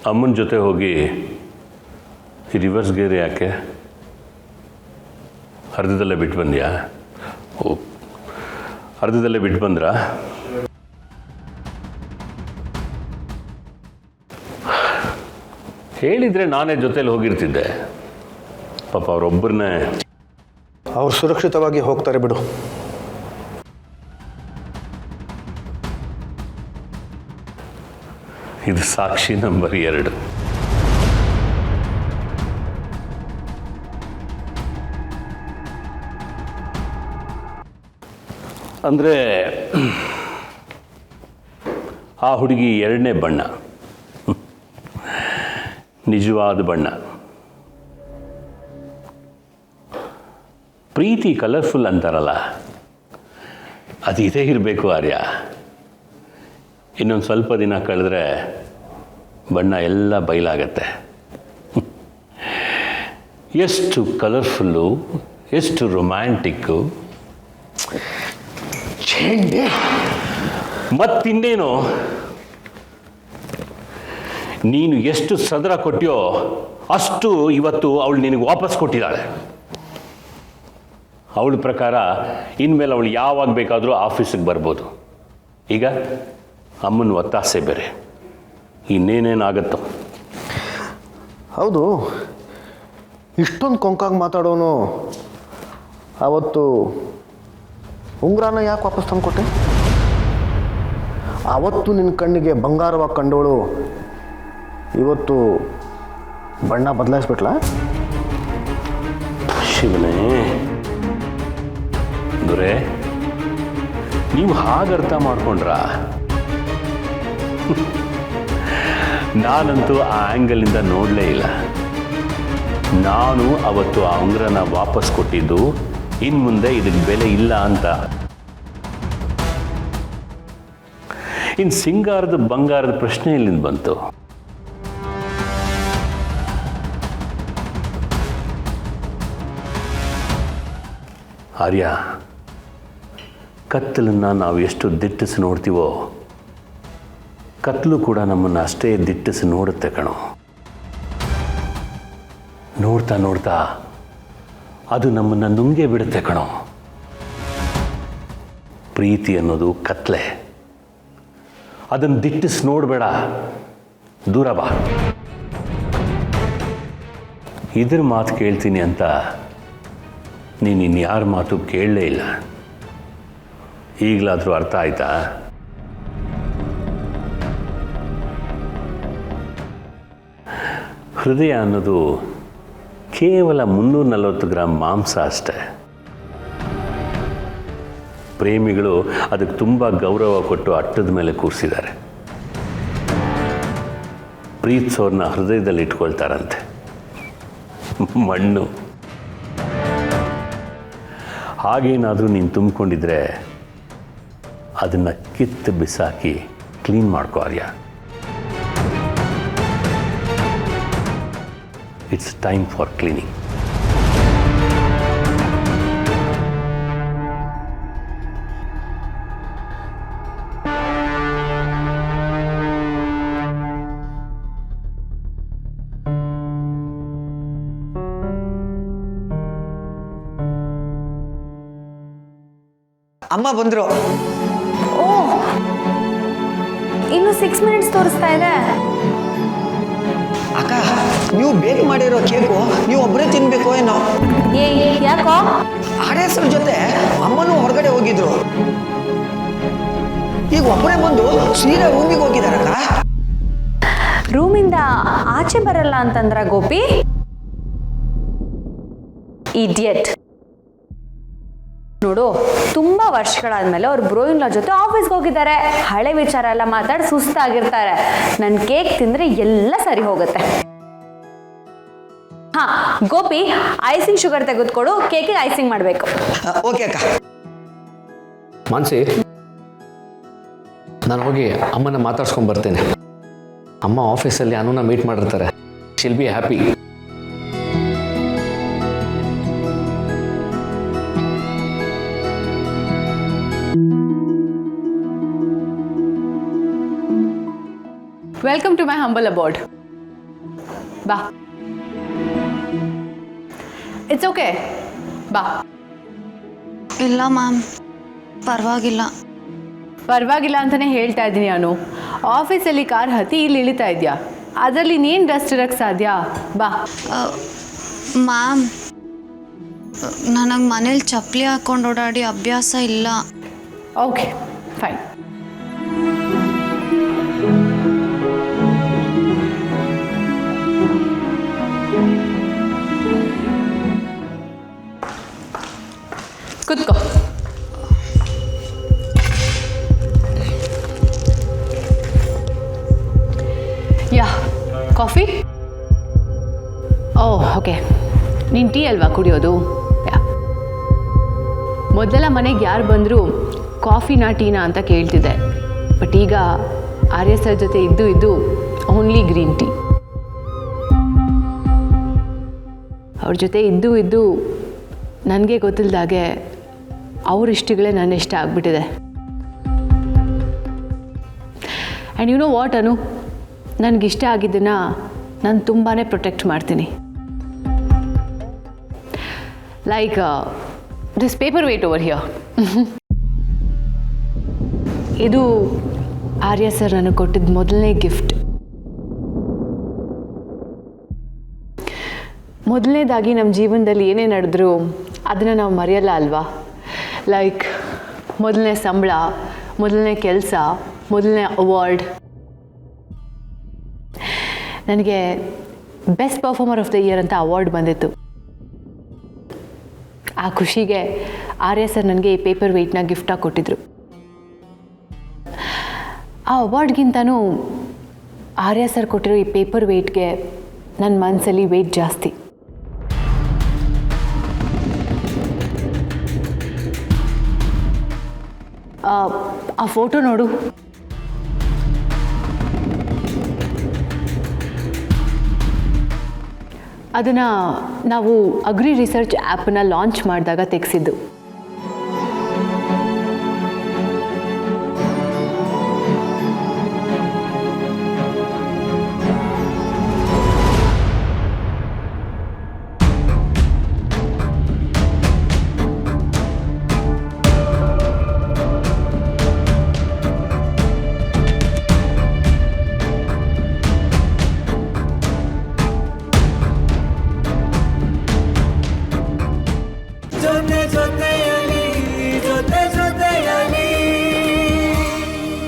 ಅಮ್ಮನ ಜೊತೆ ಹೋಗಿ ಈ ರಿವರ್ಸ್ ಗೇರ್ ಯಾಕೆ ಅರ್ಧದಲ್ಲೇ ಬಿಟ್ಟು ಬಂದ್ಯಾ? ಓ, ಅರ್ಧದಲ್ಲೇ ಬಿಟ್ಟು ಬಂದ್ರಾ? ಹೇಳಿದರೆ ನಾನೇ ಜೊತೇಲಿ ಹೋಗಿರ್ತಿದ್ದೆ. ಪಾಪ ಅವರೊಬ್ಬರನ್ನೇ. ಅವ್ರು ಸುರಕ್ಷಿತವಾಗಿ ಹೋಗ್ತಾರೆ ಬಿಡು. ಇದು ಸಾಕ್ಷಿ ನಂಬರ್ 2. ಅಂದರೆ ಆ ಹುಡುಗಿ 2ನೇ ಬಣ್ಣ, ನಿಜವಾದ ಬಣ್ಣ. ಪ್ರೀತಿ ಕಲರ್ಫುಲ್ ಅಂತಾರಲ್ಲ, ಅದು ಇದೇ ಇರಬೇಕು ಆರ್ಯ. ಇನ್ನೊಂದು ಸ್ವಲ್ಪ ದಿನ ಕಳೆದ್ರೆ ಬಣ್ಣ ಎಲ್ಲ ಬಯಲಾಗತ್ತೆ. ಎಷ್ಟು ಕಲರ್ಫುಲ್ಲು, ಎಷ್ಟು ರೊಮ್ಯಾಂಟಿಕ್ಕು. ಮತ್ತಿನ್ನೇನು, ನೀನು ಎಷ್ಟು ಸದರ ಕೊಟ್ಟಿಯೋ ಅಷ್ಟು ಇವತ್ತು ಅವಳು ನಿನಗೆ ವಾಪಸ್ ಕೊಟ್ಟಿದ್ದಾಳೆ. ಅವಳ ಪ್ರಕಾರ ಇನ್ಮೇಲೆ ಅವಳು ಯಾವಾಗ ಬೇಕಾದರೂ ಆಫೀಸಿಗೆ ಬರ್ಬೋದು. ಈಗ ಅಮ್ಮನ ಒತ್ತಾಸೆ ಬೇರೆ, ಇನ್ನೇನೇನಾಗತ್ತೋ. ಹೌದು, ಇಷ್ಟೊಂದು ಕೊಂಕಾಗಿ ಮಾತಾಡೋನು ಆವತ್ತು ಉಂಗುರನ ಯಾಕೆ ವಾಪಸ್ ತಂದುಕೊಟ್ಟೆ? ಆವತ್ತು ನಿನ್ನ ಕಣ್ಣಿಗೆ ಬಂಗಾರವಾಗಿ ಕಂಡೋಳು ಇವತ್ತು ಬಣ್ಣ ಬದಲಾಯಿಸ್ಬಿಟ್ಲ? ಶಿವನೇ ದೊರೆ, ನೀವು ಹಾಗರ್ಥ ಮಾಡ್ಕೊಂಡ್ರ? ನಾನಂತೂ ಆ ಆ್ಯಂಗಲಿಂದ ನೋಡಲೇ ಇಲ್ಲ. ನಾನು ಅವತ್ತು ಆ ಉಂಗುರನ ವಾಪಸ್ ಕೊಟ್ಟಿದ್ದು ಇನ್ನು ಮುಂದೆ ಇದಕ್ಕೆ ಬೆಲೆ ಇಲ್ಲ ಅಂತ. ಇನ್ನು ಸಿಂಗಾರದ ಬಂಗಾರದ ಪ್ರಶ್ನೆ ಎಲ್ಲಿಂದ ಬಂತು? ಆರ್ಯ, ಕತ್ತಲನ್ನು ನಾವು ಎಷ್ಟು ದಿಟ್ಟಿಸಿ ನೋಡ್ತೀವೋ ಕತ್ತಲು ಕೂಡ ನಮ್ಮನ್ನು ಅಷ್ಟೇ ದಿಟ್ಟಿಸಿ ನೋಡುತ್ತೆ ಕಣೋ. ನೋಡ್ತಾ ನೋಡ್ತಾ ಅದು ನಮ್ಮನ್ನು ನುಂಗೇ ಬಿಡುತ್ತೆ ಕಣೋ. ಪ್ರೀತಿ ಅನ್ನೋದು ಕತ್ಲೆ, ಅದನ್ನು ದಿಟ್ಟಿಸಿ ನೋಡಬೇಡ, ದೂರ ಬಾ. ಇದ್ರ ಮಾತು ಕೇಳ್ತೀನಿ ಅಂತ ನೀನು ಇನ್ಯಾರ ಮಾತು ಕೇಳಲೇ ಇಲ್ಲ. ಈಗಲಾದರೂ ಅರ್ಥ ಆಯ್ತಾ? ಹೃದಯ ಅನ್ನೋದು ಕೇವಲ 340 ಗ್ರಾಂ ಮಾಂಸ ಅಷ್ಟೆ. ಪ್ರೇಮಿಗಳು ಅದಕ್ಕೆ ತುಂಬ ಗೌರವ ಕೊಟ್ಟು ಅಟ್ಟದ ಮೇಲೆ ಕೂರಿಸಿದ್ದಾರೆ. ಪ್ರೀತಿಸೋರ್ನ ಹೃದಯದಲ್ಲಿ ಇಟ್ಕೊಳ್ತಾರಂತೆ. ಮಣ್ಣು ಹಾಗೇನಾದರೂ ನೀನು ತುಂಬಿಕೊಂಡಿದ್ರೆ ಅದನ್ನು ಕಿತ್ತು ಬಿಸಾಕಿ ಕ್ಲೀನ್ ಮಾಡ್ಕೋ Arya. It's time for cleaning. ಅಮ್ಮ ಬಂದ್ರು. ಓ, ಇನ್ನು 6 ಮಿನಿಟ್ಸ್ ತೋರಿಸ್ತಾ ಇದೆ. ಅಕ್ಕ, ನೀವು ಬೇಕ್ ಮಾಡಿರೋ ಕೇಕು ನೀವು ಒಬ್ಬರೇ ತಿನ್ಬೇಕು ಏನೋ. ಯಾಕೋ? ಆಡೇಸರ ಜೊತೆ ಅಮ್ಮನೂ ಹೊರಗಡೆ ಹೋಗಿದ್ರು. ಈಗ ಒಬ್ಬರೇ ಬಂದು ಸೀರೆ ರೂಮಿಗೆ ಹೋಗಿದಾರಕ್ಕ. ರೂಮಿಂದ ಆಚೆ ಬರಲ್ಲ ಅಂತಂದ್ರ ಗೋಪಿ? ಇಡಿಯಟ್. ನೋಡು, ತುಂಬಾ ವರ್ಷಗಳಾದ್ಮೇಲೆ ಅವ್ರು ಬ್ರೋಯಿನ್ಲ ಜೊತೆ ಆಫೀಸ್ಗೆ ಹೋಗಿದ್ದಾರೆ. ಹಳೆ ವಿಚಾರ ಎಲ್ಲ ಮಾತಾಡಿ ಸುಸ್ತಾಗಿರ್ತಾರೆ. ನನ್ನ ಕೇಕ್ ತಿಂದ್ರೆ ಎಲ್ಲ ಸರಿ ಹೋಗುತ್ತೆ. ಹಾ ಗೋಪಿ, ಐಸಿಂಗ್ ಶುಗರ್ ತೆಗೆದುಕೊಡು, ಕೇಕಿಗೆ ಐಸಿಂಗ್ ಮಾಡಬೇಕು. ಓಕೆ ಅಕ್ಕ. ಮಾನ್ಸಿ, ನಾನು ಹೋಗಿ ಅಮ್ಮನ ಮಾತಾಡ್ಸ್ಕೊಂಡು ಬರ್ತೇನೆ. ಅಮ್ಮ ಆಫೀಸಲ್ಲಿ ಅನುನ ಮೀಟ್ ಮಾಡಿರ್ತಾರೆ. Shall be happy. Welcome to my humble abode. ಬಾ. ಇಟ್ಸ್ ಓಕೆ, ಬಾ. ಇಲ್ಲ ಮ್ಯಾಮ್, ಪರವಾಗಿಲ್ಲ. ಪರವಾಗಿಲ್ಲ ಅಂತಲೇ ಹೇಳ್ತಾ ಇದ್ದೀನಿ ನಾನು. ಆಫೀಸಲ್ಲಿ ಕಾರ್ ಹತ್ತಿ ಇಲ್ಲಿ ಇಳಿತಾ ಇದೆಯಾ, ಅದರಲ್ಲಿ ನೀನು ಡಸ್ಟ್ ಇರೋಕ್ಕೆ ಸಾಧ್ಯ? ಬಾ. ಮ್ಯಾಮ್, ನನಗೆ ಮನೇಲಿ ಚಪ್ಪಲಿ ಹಾಕೊಂಡು ಓಡಾಡಿ ಅಭ್ಯಾಸ ಇಲ್ಲ. Okay, fine. ಕೂತ್ಕೋ. ಯಾ, ಕಾಫಿ? Oh okay. ನೀನು ಟೀ ಅಲ್ವಾ ಕುಡಿಯೋದು? ಯಾ. ಮೊದಲೆಲ್ಲ ಮನೆಗೆ ಯಾರು ಬಂದರೂ ಕಾಫಿನಾ ಟೀನಾ ಅಂತ ಕೇಳ್ತಿದ್ದೆ. ಬಟ್ ಈಗ ಆರ್ಯ ಸರ್ ಜೊತೆ ಇದ್ದು ಓನ್ಲಿ ಗ್ರೀನ್ ಟೀ. ಅವ್ರ ಜೊತೆ ಇದ್ದು ನನಗೆ ಗೊತ್ತಿಲ್ಲದಾಗೆ ಅವ್ರ ಇಷ್ಟಗಳೇ ನನ್ನ ಇಷ್ಟ ಆಗಿಬಿಟ್ಟಿದೆ. And you know what Anu, ನನಗಿಷ್ಟ ಆಗಿದ್ದನ್ನು ನಾನು ತುಂಬಾ ಪ್ರೊಟೆಕ್ಟ್ ಮಾಡ್ತೀನಿ. Like this paper weight over here. ಇದು ಆರ್ಯ ಸರ್ ನನಗೆ ಕೊಟ್ಟಿದ್ದ ಮೊದಲನೇ ಗಿಫ್ಟ್. ಮೊದಲನೇದಾಗಿ ನಮ್ಮ ಜೀವನದಲ್ಲಿ ಏನೇ ನಡೆದ್ರು ಅದನ್ನು ನಾವು ಮರೆಯಲ್ಲ ಅಲ್ವಾ? ಲೈಕ್ ಮೊದಲನೇ ಸಂಬಳ, ಮೊದಲನೇ ಕೆಲಸ, ಮೊದಲನೇ ಅವಾರ್ಡ್. ನನಗೆ best performer of the year ಅಂತ ಅವಾರ್ಡ್ ಬಂದಿತ್ತು. ಆ ಖುಷಿಗೆ ಆರ್ಯ ಸರ್ ನನಗೆ ಈ ಪೇಪರ್ ವೆಯ್ಟ್ನ ಗಿಫ್ಟಾಗಿ ಕೊಟ್ಟಿದ್ರು. ಆ ಅವಾರ್ಡ್ಗಿಂತನೂ ಆರ್ಯ ಸರ್ ಕೊಟ್ಟಿರೋ ಈ ಪೇಪರ್ ವೆಯ್ಟ್ಗೆ ನನ್ನ ಮನಸ್ಸಲ್ಲಿ ವೆಯ್ಟ್ ಜಾಸ್ತಿ. ಆ ಫೋಟೋ ನೋಡು. ಅದನ್ನು ನಾವು ಅಗ್ರಿ ರಿಸರ್ಚ್ ಆ್ಯಪನ್ನು ಲಾಂಚ್ ಮಾಡಿದಾಗ ತೆಗೆಸಿದ್ದು. जाने जा